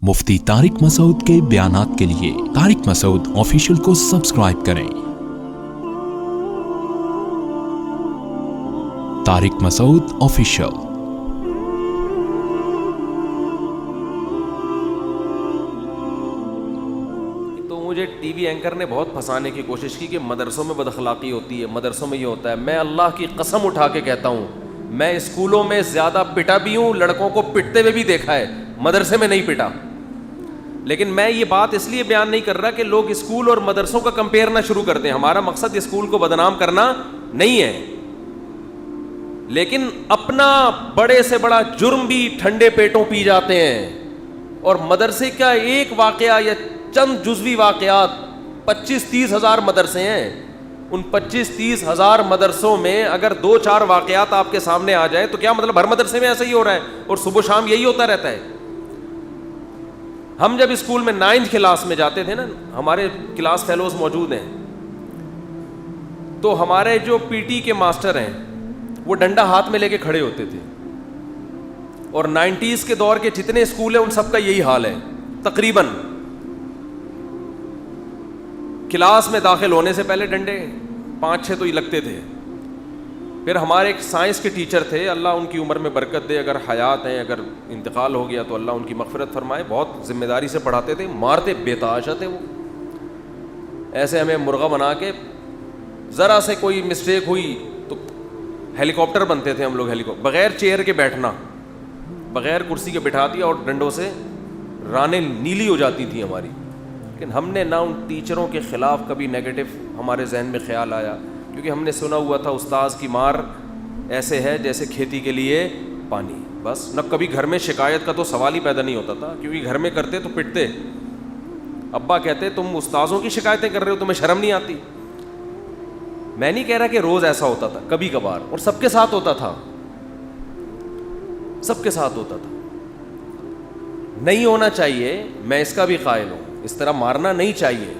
مفتی طارق مسعود کے بیانات کے لیے طارق مسعود آفیشیل کو سبسکرائب کریں۔ طارق مسعود آفیشیل۔ تو مجھے ٹی وی اینکر نے بہت پھنسانے کی کوشش کی کہ مدرسوں میں بد اخلاقی ہوتی ہے، مدرسوں میں یہ ہوتا ہے۔ میں اللہ کی قسم اٹھا کے کہتا ہوں، میں اسکولوں میں زیادہ پٹا بھی ہوں، لڑکوں کو پٹتے ہوئے بھی دیکھا ہے، مدرسے میں نہیں پٹا۔ لیکن میں یہ بات اس لیے بیان نہیں کر رہا کہ لوگ اسکول اور مدرسوں کا کمپیئر نہ شروع کر دیں۔ ہمارا مقصد اسکول کو بدنام کرنا نہیں ہے، لیکن اپنا بڑے سے بڑا جرم بھی ٹھنڈے پیٹوں پی جاتے ہیں، اور مدرسے کا ایک واقعہ یا چند جزوی واقعات، 25-30 ہزار مدرسے ہیں، ان 25-30 ہزار مدرسوں میں اگر 2-4 واقعات آپ کے سامنے آ جائے تو کیا مطلب ہر مدرسے میں ایسا ہی ہو رہا ہے اور صبح شام یہی ہوتا رہتا ہے؟ ہم جب اسکول میں 9th کلاس میں جاتے تھے نا، ہمارے کلاس فیلوز موجود ہیں، تو ہمارے جو پی ٹی کے ماسٹر ہیں وہ ڈنڈا ہاتھ میں لے کے کھڑے ہوتے تھے، اور 90s کے دور کے جتنے اسکول ہیں ان سب کا یہی حال ہے تقریباً۔ کلاس میں داخل ہونے سے پہلے ڈنڈے 5-6 تو ہی لگتے تھے۔ پھر ہمارے ایک سائنس کے ٹیچر تھے، اللہ ان کی عمر میں برکت دے، اگر حیات ہیں، اگر انتقال ہو گیا تو اللہ ان کی مغفرت فرمائے، بہت ذمہ داری سے پڑھاتے تھے، مارتے بے تحاشا تھے وہ، ایسے ہمیں مرغا بنا کے، ذرا سے کوئی مسٹیک ہوئی تو ہیلی کاپٹر بنتے تھے ہم لوگ، بغیر چیئر کے بیٹھنا، بغیر کرسی کے بٹھا دیا اور ڈنڈوں سے رانیں نیلی ہو جاتی تھیں ہماری۔ لیکن ہم نے نہ ان ٹیچروں کے خلاف کبھی نیگیٹو ہمارے ذہن میں خیال آیا، کیونکہ ہم نے سنا ہوا تھا استاذ کی مار ایسے ہے جیسے کھیتی کے لیے پانی، بس۔ نہ کبھی گھر میں شکایت کا تو سوال ہی پیدا نہیں ہوتا تھا، کیونکہ گھر میں کرتے تو پٹتے۔ ابا کہتے تم استاذوں کی شکایتیں کر رہے ہو، تمہیں شرم نہیں آتی؟ میں نہیں کہہ رہا کہ روز ایسا ہوتا تھا، کبھی کبھار، اور سب کے ساتھ ہوتا تھا، سب کے ساتھ ہوتا تھا۔ نہیں ہونا چاہیے، میں اس کا بھی قائل ہوں، اس طرح مارنا نہیں چاہیے،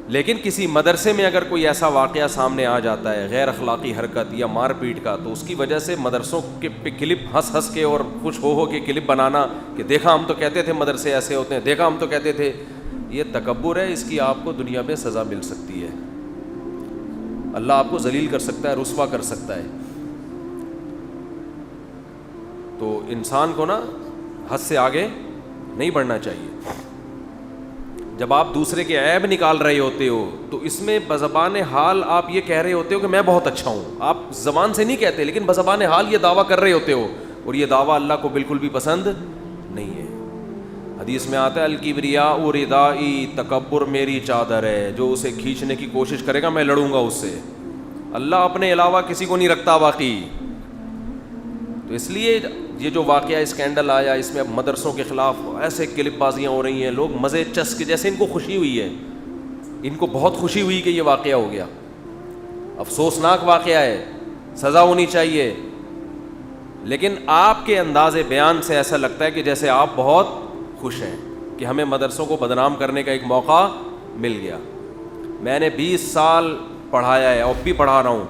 لیکن کسی مدرسے میں اگر کوئی ایسا واقعہ سامنے آ جاتا ہے، غیر اخلاقی حرکت یا مار پیٹ کا، تو اس کی وجہ سے مدرسوں کے پہ کلپ ہنس کے اور خوش ہو کے کلپ بنانا کہ دیکھا ہم تو کہتے تھے مدرسے ایسے ہوتے ہیں، دیکھا ہم تو کہتے تھے، یہ تکبر ہے، اس کی آپ کو دنیا میں سزا مل سکتی ہے، اللہ آپ کو ذلیل کر سکتا ہے، رسوا کر سکتا ہے۔ تو انسان کو نا حد سے آگے نہیں بڑھنا چاہیے۔ جب آپ دوسرے کے عیب نکال رہے ہوتے ہو تو اس میں بزبان حال آپ یہ کہہ رہے ہوتے ہو کہ میں بہت اچھا ہوں، آپ زبان سے نہیں کہتے لیکن بزبان حال یہ دعویٰ کر رہے ہوتے ہو، اور یہ دعویٰ اللہ کو بالکل بھی پسند نہیں ہے۔ حدیث میں آتا ہے الکبریاء ردائی، تکبر میری چادر ہے، جو اسے کھینچنے کی کوشش کرے گا میں لڑوں گا اس سے۔ اللہ اپنے علاوہ کسی کو نہیں رکھتا باقی۔ تو اس لیے یہ جو واقعہ اسکینڈل آیا، اس میں اب مدرسوں کے خلاف ایسے کلپ بازیاں ہو رہی ہیں، لوگ مزے چس کے، جیسے ان کو خوشی ہوئی ہے، ان کو بہت خوشی ہوئی کہ یہ واقعہ ہو گیا۔ افسوسناک واقعہ ہے، سزا ہونی چاہیے، لیکن آپ کے انداز بیان سے ایسا لگتا ہے کہ جیسے آپ بہت خوش ہیں کہ ہمیں مدرسوں کو بدنام کرنے کا ایک موقع مل گیا۔ میں نے 20 سال پڑھایا ہے، اب بھی پڑھا رہا ہوں۔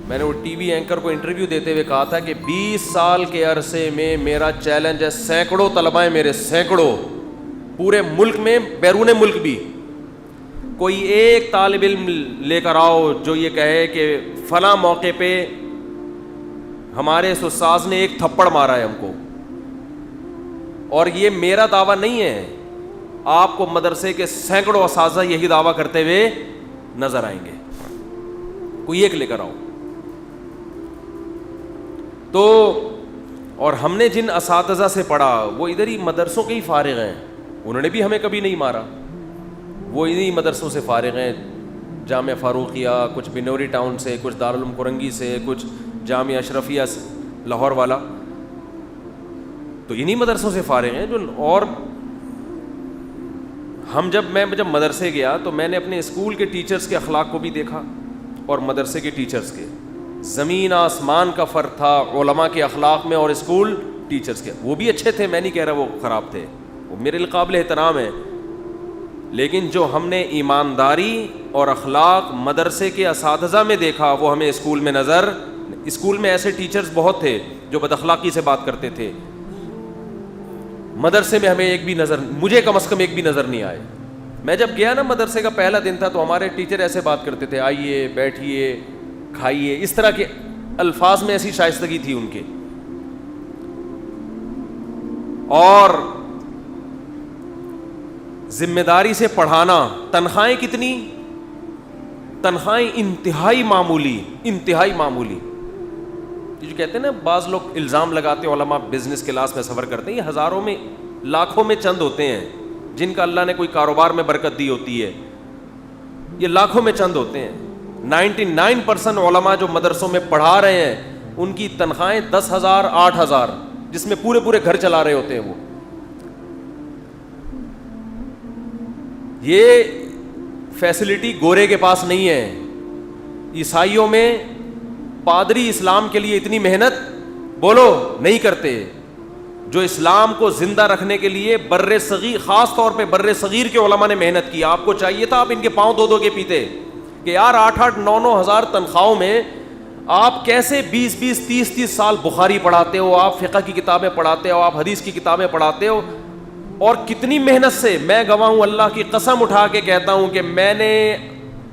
میں نے وہ ٹی وی اینکر کو انٹرویو دیتے ہوئے کہا تھا کہ 20 سال کے عرصے میں میرا چیلنج ہے، سینکڑوں طلباء ہیں میرے، سینکڑوں، پورے ملک میں، بیرون ملک بھی، کوئی ایک طالب علم لے کر آؤ جو یہ کہے کہ فلاں موقع پہ ہمارے اس استاذ نے ایک تھپڑ مارا ہے ہم کو۔ اور یہ میرا دعویٰ نہیں ہے، آپ کو مدرسے کے سینکڑوں اساتذہ یہی دعویٰ کرتے ہوئے نظر آئیں گے، کوئی ایک لے کر آؤ۔ تو اور ہم نے جن اساتذہ سے پڑھا وہ ادھر ہی مدرسوں کے ہی فارغ ہیں، انہوں نے بھی ہمیں کبھی نہیں مارا، وہ انہی مدرسوں سے فارغ ہیں، جامعہ فاروقیہ، کچھ بنوری ٹاؤن سے، کچھ دارالعلوم کرنگی سے، کچھ جامعہ اشرفیہ لاہور والا، تو انہی مدرسوں سے فارغ ہیں جو۔ اور میں جب مدرسے گیا تو میں نے اپنے اسکول کے ٹیچرز کے اخلاق کو بھی دیکھا اور مدرسے کے ٹیچرز کے، زمین آسمان کا فرق تھا علماء کے اخلاق میں اور اسکول ٹیچرز کے۔ وہ بھی اچھے تھے، میں نہیں کہہ رہا وہ خراب تھے، وہ میرے لیے قابل احترام ہے، لیکن جو ہم نے ایمانداری اور اخلاق مدرسے کے اساتذہ میں دیکھا وہ ہمیں اسکول میں اسکول میں ایسے ٹیچرز بہت تھے جو بد اخلاقی سے بات کرتے تھے، مدرسے میں ہمیں ایک بھی نظر, مجھے کم از کم ایک بھی نظر نہیں آئے. میں جب گیا نا مدرسے کا پہلا دن تھا تو ہمارے ٹیچر ایسے بات کرتے تھے, آئیے بیٹھیے کھائیے, اس طرح کے الفاظ میں ایسی شائستگی تھی ان کے. اور ذمہ داری سے پڑھانا, تنخواہیں کتنی, تنخواہیں انتہائی معمولی, انتہائی معمولی. جو کہتے ہیں نا بعض لوگ الزام لگاتے ہیں علماء بزنس کلاس میں سفر کرتے ہیں, یہ ہزاروں میں لاکھوں میں چند ہوتے ہیں جن کا اللہ نے کوئی کاروبار میں برکت دی ہوتی ہے, یہ لاکھوں میں چند ہوتے ہیں. 99% علماء جو مدرسوں میں پڑھا رہے ہیں ان کی تنخواہیں 10,000 8,000, جس میں پورے پورے گھر چلا رہے ہوتے ہیں وہ. یہ فیسلٹی گورے کے پاس نہیں ہے. عیسائیوں میں پادری اسلام کے لیے اتنی محنت بولو نہیں کرتے, جو اسلام کو زندہ رکھنے کے لیے بر صغیر, خاص طور پہ بر صغیر کے علماء نے محنت کی. آپ کو چاہیے تھا آپ ان کے پاؤں دھو کے پیتے کہ یار 8-8 9-9 ہزار تنخواہوں میں آپ کیسے 20-20 30-30 سال بخاری پڑھاتے ہو, آپ فقہ کی کتابیں پڑھاتے ہو, آپ حدیث کی کتابیں پڑھاتے ہو, اور کتنی محنت سے. میں گواہ ہوں, اللہ کی قسم اٹھا کے کہتا ہوں کہ میں نے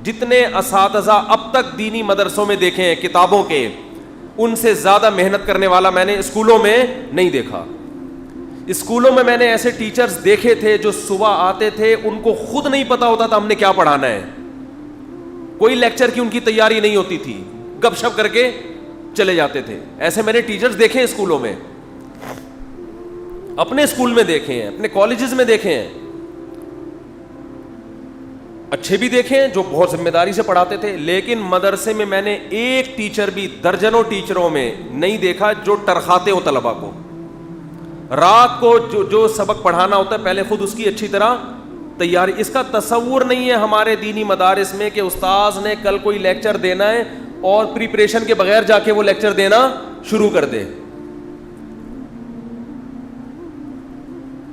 جتنے اساتذہ اب تک دینی مدرسوں میں دیکھے ہیں کتابوں کے, ان سے زیادہ محنت کرنے والا میں نے اسکولوں میں نہیں دیکھا. اسکولوں میں میں نے ایسے ٹیچرز دیکھے تھے جو صبح آتے تھے, ان کو خود نہیں پتا ہوتا تھا ہم نے کیا پڑھانا ہے, کوئی لیکچر کی ان کی تیاری نہیں ہوتی تھی, گپ شپ کر کے چلے جاتے تھے. ایسے میں نے ٹیچرز دیکھے اسکولوں میں, اپنے اسکول میں دیکھے ہیں, اپنے کالجز میں دیکھے ہیں, اچھے بھی دیکھے ہیں جو بہت ذمہ داری سے پڑھاتے تھے. لیکن مدرسے میں میں نے ایک ٹیچر بھی درجنوں ٹیچروں میں نہیں دیکھا جو ٹرخاتے ہو طلبا کو. رات کو جو سبق پڑھانا ہوتا ہے پہلے خود اس کی اچھی طرح تیاری. اس کا تصور نہیں ہے ہمارے دینی مدارس میں کہ استاذ نے کل کوئی لیکچر دینا ہے اور پریپریشن کے بغیر جا کے وہ لیکچر دینا شروع کر دے.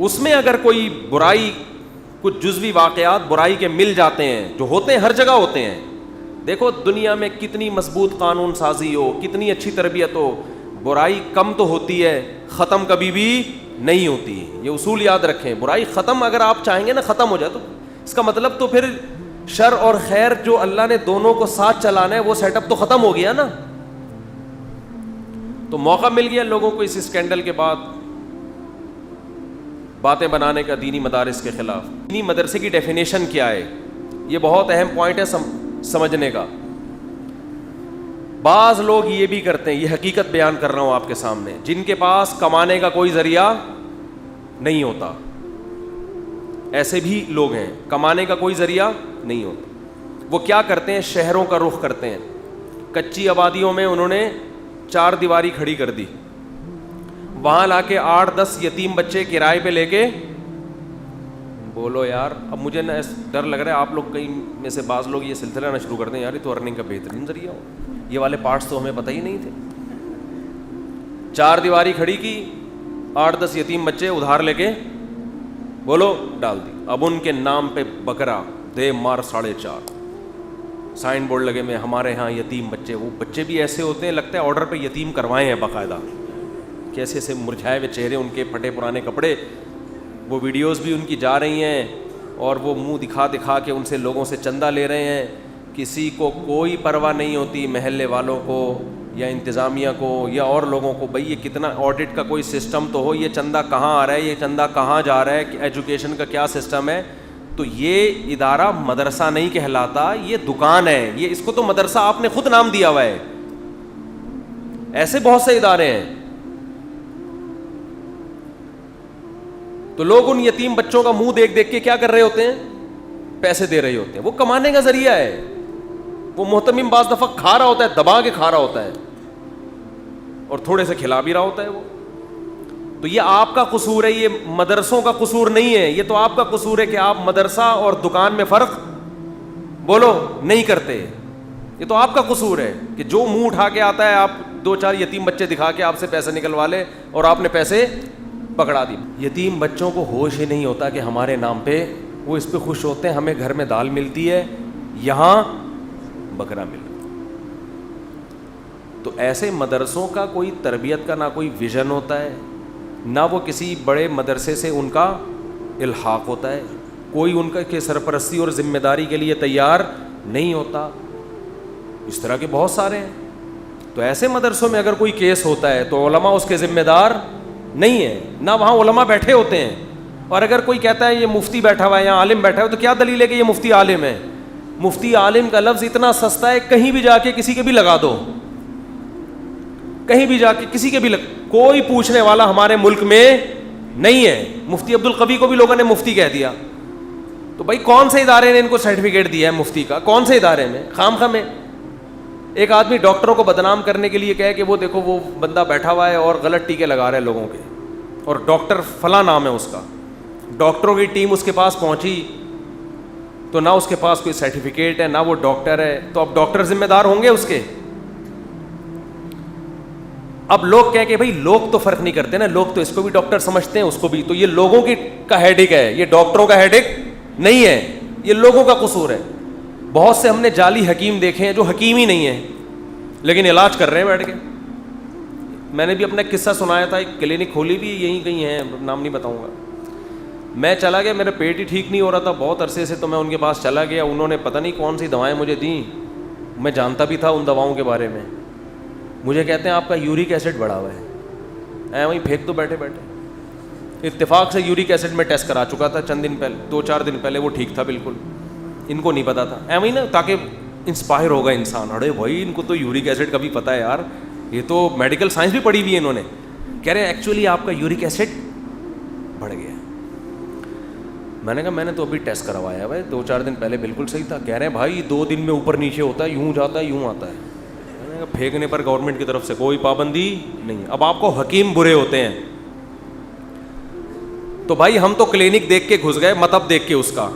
اس میں اگر کوئی برائی, کچھ جزوی واقعات برائی کے مل جاتے ہیں, جو ہوتے ہیں ہر جگہ ہوتے ہیں. دیکھو دنیا میں کتنی مضبوط قانون سازی ہو, کتنی اچھی تربیت ہو, برائی کم تو ہوتی ہے, ختم کبھی بھی نہیں ہوتی. یہ اصول یاد رکھیں. برائی ختم اگر آپ چاہیں گے نا ختم ہو جائے, تو اس کا مطلب تو پھر شر اور خیر جو اللہ نے دونوں کو ساتھ چلانا ہے وہ سیٹ اپ تو ختم ہو گیا نا. تو موقع مل گیا لوگوں کو اس اسکینڈل کے بعد باتیں بنانے کا دینی مدارس کے خلاف. دینی مدرسے کی ڈیفینیشن کیا ہے, یہ بہت اہم پوائنٹ ہے سمجھنے کا. بعض لوگ یہ بھی کرتے ہیں, یہ حقیقت بیان کر رہا ہوں آپ کے سامنے, جن کے پاس کمانے کا کوئی ذریعہ نہیں ہوتا. ایسے بھی لوگ ہیں, کمانے کا کوئی ذریعہ نہیں ہوتا. وہ کیا کرتے ہیں, شہروں کا رخ کرتے ہیں. کچی آبادیوں میں انہوں نے 4 دیواری کھڑی کر دی, وہاں لا کے 8-10 یتیم بچے کرائے پہ لے کے. بولو یار, اب مجھے نا ڈر لگ رہا ہے آپ لوگ کہیں میں سے بعض لوگ یہ سلسلہ نہ شروع کر دیں, یار یہ تو ارننگ کا بہترین ذریعہ ہو. یہ والے پارٹس تو ہمیں پتہ ہی نہیں تھے. 4 دیواری کھڑی کی, 8-10 یتیم بچے ادھار لے کے بولو ڈال دی. اب ان کے نام پہ بکرا دے مار 4.5 سائن بورڈ لگے میں ہمارے ہاں یتیم بچے. وہ بچے بھی ایسے ہوتے ہیں لگتا ہے آرڈر پہ یتیم کروائے ہیں باقاعدہ, کیسے سے مرجھائے ہوئے چہرے, ان کے پھٹے پرانے کپڑے. وہ ویڈیوز بھی ان کی جا رہی ہیں اور وہ منہ دکھا دکھا کے ان سے لوگوں سے چندہ لے رہے ہیں. کسی کو کوئی پرواہ نہیں ہوتی, محلے والوں کو یا انتظامیہ کو یا اور لوگوں کو, بھئی یہ کتنا آڈٹ کا کوئی سسٹم تو ہو, یہ چندہ کہاں آ رہا ہے, یہ چندہ کہاں جا رہا ہے, ایجوکیشن کا کیا سسٹم ہے. تو یہ ادارہ مدرسہ نہیں کہلاتا, یہ دکان ہے. یہ اس کو تو مدرسہ آپ نے خود نام دیا ہوا ہے. ایسے بہت سے ادارے ہیں. تو لوگ ان یتیم بچوں کا منہ دیکھ دیکھ کے کیا کر رہے ہوتے ہیں, پیسے دے رہے ہوتے ہیں. وہ کمانے کا ذریعہ ہے. وہ محتمم بعض دفعہ کھا رہا ہوتا ہے, دبا کے کھا رہا ہوتا ہے, اور تھوڑے سے کھلا بھی رہا ہوتا ہے وہ. تو یہ آپ کا قصور ہے, یہ مدرسوں کا قصور نہیں ہے. یہ تو آپ کا قصور ہے کہ آپ مدرسہ اور دکان میں فرق بولو نہیں کرتے. یہ تو آپ کا قصور ہے کہ جو منہ اٹھا کے آتا ہے آپ 2-4 یتیم بچے دکھا کے آپ سے پیسے نکلوا لے اور آپ نے پیسے پکڑا دی. یتیم بچوں کو ہوش ہی نہیں ہوتا کہ ہمارے نام پہ, وہ اس پہ خوش ہوتے ہیں ہمیں گھر میں دال ملتی ہے, یہاں بکرا مل. تو ایسے مدرسوں کا کوئی تربیت کا نہ کوئی ویژن ہوتا ہے, نہ وہ کسی بڑے مدرسے سے ان کا الحاق ہوتا ہے, کوئی ان کے سرپرستی اور ذمہ داری کے لیے تیار نہیں ہوتا. اس طرح کے بہت سارے ہیں. تو ایسے مدرسوں میں اگر کوئی کیس ہوتا ہے تو علماء اس کے ذمہ دار نہیں ہیں, نہ وہاں علماء بیٹھے ہوتے ہیں. اور اگر کوئی کہتا ہے یہ مفتی بیٹھا ہوا ہے یا عالم بیٹھا ہوا ہے, تو کیا دلیل ہے کہ یہ مفتی عالم ہے؟ مفتی عالم کا لفظ اتنا سستا ہے, کہیں بھی جا کے کسی کے بھی لگا دو, کہیں بھی جا کے کسی کے بھی کوئی پوچھنے والا ہمارے ملک میں نہیں ہے. مفتی عبد القوی کو بھی لوگوں نے مفتی کہہ دیا. تو بھائی کون سے ادارے نے ان کو سرٹیفکیٹ دیا ہے مفتی کا؟ کون سے ادارے میں؟ خام خواہ میں. ایک آدمی ڈاکٹروں کو بدنام کرنے کے لیے کہے کہ وہ دیکھو وہ بندہ بیٹھا ہوا ہے اور غلط ٹیکے لگا رہا ہے لوگوں کے, اور ڈاکٹر فلاں نام ہے اس کا. ڈاکٹروں کی ٹیم اس کے پاس پہنچی تو نہ اس کے پاس کوئی سرٹیفکیٹ ہے, نہ وہ ڈاکٹر ہے. تو اب ڈاکٹر ذمہ دار ہوں گے اس کے؟ اب لوگ کہیں کہ بھائی لوگ تو فرق نہیں کرتے نا, لوگ تو اس کو بھی ڈاکٹر سمجھتے ہیں, اس کو بھی. تو یہ لوگوں کی کا ہیڈک ہے, یہ ڈاکٹروں کا ہیڈک نہیں ہے, یہ لوگوں کا قصور ہے. بہت سے ہم نے جعلی حکیم دیکھے ہیں جو حکیم ہی نہیں ہیں لیکن علاج کر رہے ہیں بیٹھ کے. میں نے بھی اپنا قصہ سنایا تھا, ایک کلینک کھولی بھی یہیں کہیں ہے, نام نہیں بتاؤں گا. میں چلا گیا, میرا پیٹ ہی ٹھیک نہیں ہو رہا تھا بہت عرصے سے, تو میں ان کے پاس چلا گیا. انہوں نے پتہ نہیں کون سی دوائیں مجھے دیں, میں جانتا بھی تھا ان دواؤں کے بارے میں. مجھے کہتے ہیں آپ کا یورک ایسڈ بڑھا ہوا ہے. وہیں پھینک دو بیٹھے بیٹھے. اتفاق سے یورک ایسڈ میں ٹیسٹ کرا چکا تھا چند دن پہلے, 2-4 دن پہلے, وہ ٹھیک تھا بالکل. ان کو نہیں پتا تھا. وہیں نا, تاکہ انسپائر ہوگا انسان, ارے بھائی ان کو تو یورک ایسڈ کا بھی پتہ ہے یار, یہ تو میڈیکل سائنس بھی پڑھی ہوئی ہے انہوں نے. کہہ رہے ہیں ایکچولی آپ کا یورک ایسڈ بڑھ گیا. میں نے کہا میں نے تو ابھی ٹیسٹ کروایا ہے بھائی, 2-4 دن پہلے بالکل صحیح تھا. کہہ رہے ہیں بھائی 2 دن میں اوپر نیچے ہوتا ہے, یوں جاتا ہے یوں آتا ہے. میں نے کہا پھینکنے پر گورنمنٹ کی طرف سے کوئی پابندی نہیں. اب آپ کو حکیم برے ہوتے ہیں. تو بھائی ہم تو کلینک دیکھ کے گھس گئے, مطلب دیکھ کے اس کا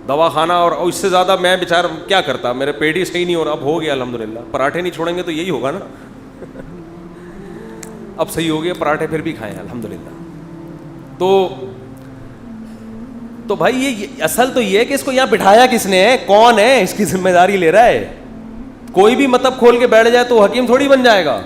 دوا خانہ, اور اس سے زیادہ میں بیچارہ کیا کرتا, میرے پیٹ ہی صحیح نہیں ہو رہا. اب ہو گیا الحمدللہ. پراٹھے نہیں چھوڑیں گے تو یہی ہوگا نا. اب صحیح ہو گیا, پراٹھے پھر بھی کھائیں الحمدللہ. تو بھائی یہ اصل تو یہ ہے کہ اس کو یہاں بٹھایا کس نے ہے, کون ہے اس کی ذمہ داری لے رہا ہے. کوئی بھی مطلب کھول کے بیٹھ جائے تو حکیم تھوڑی بن جائے گا.